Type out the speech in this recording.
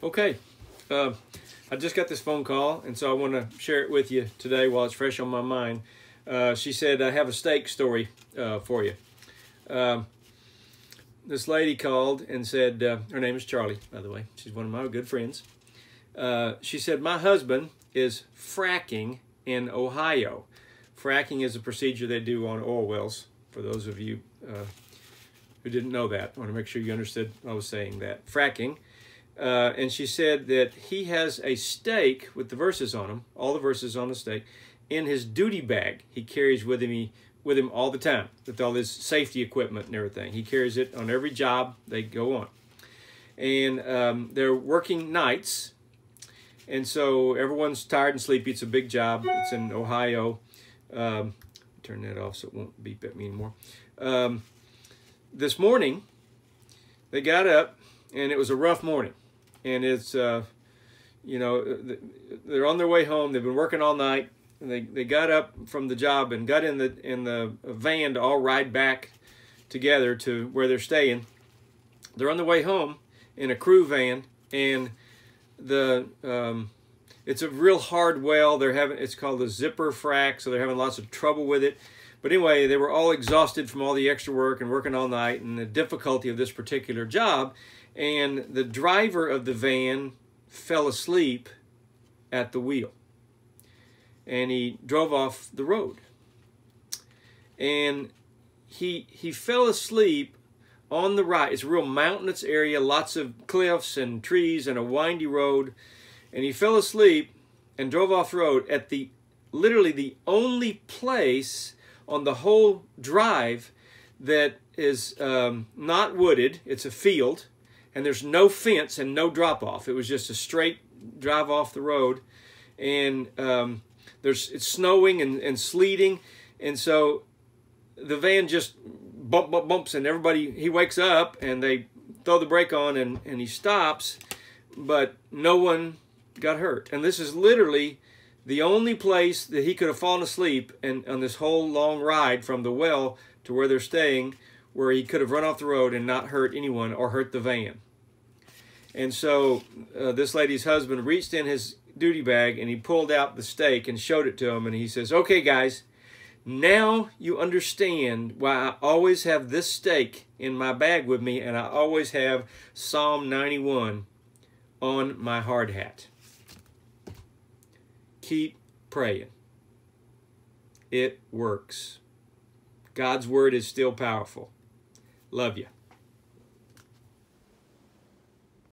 Okay, I just got this phone call, and so I want to share it with you today while it's fresh on my mind. She said, I have a steak story for you. This lady called and said, her name is Charlie, by the way. She's one of my good friends. She said, my husband is fracking in Ohio. Fracking is a procedure they do on oil wells, for those of you who didn't know that. I want to make sure you understood I was saying that. Fracking. And she said that he has a steak with the verses on them, all the verses on the steak, in his duty bag he carries with him all the time, with all his safety equipment and everything. He carries it on every job they go on. And they're working nights, and so everyone's tired and sleepy. It's a big job. It's in Ohio. Turn that off so it won't beep at me anymore. This morning, they got up, and it was a rough morning. And it's, you know, they're on their way home. They've been working all night. And they got up from the job and got in the van to all ride back together to where they're staying. They're on the way home in a crew van, and it's a real hard well. It's called a zipper frac, so they're having lots of trouble with it. But anyway, they were all exhausted from all the extra work and working all night and the difficulty of this particular job. And the driver of the van fell asleep at the wheel. And he drove off the road. And he fell asleep on the right. It's a real mountainous area, lots of cliffs and trees and a windy road. And he fell asleep and drove off the road at literally the only place on the whole drive that is not wooded. It's a field. And there's no fence and no drop-off. It was just a straight drive off the road. And it's snowing and sleeting. And so the van just bumps, and he wakes up, and they throw the brake on, and he stops. But no one got hurt. And this is literally the only place that he could have fallen asleep on this whole long ride from the well to where they're staying, where he could have run off the road and not hurt anyone or hurt the van. And so this lady's husband reached in his duty bag and he pulled out the steak and showed it to him, and he says, okay guys, now you understand why I always have this steak in my bag with me, and I always have Psalm 91 on my hard hat. Keep praying. It works. God's word is still powerful. Love you.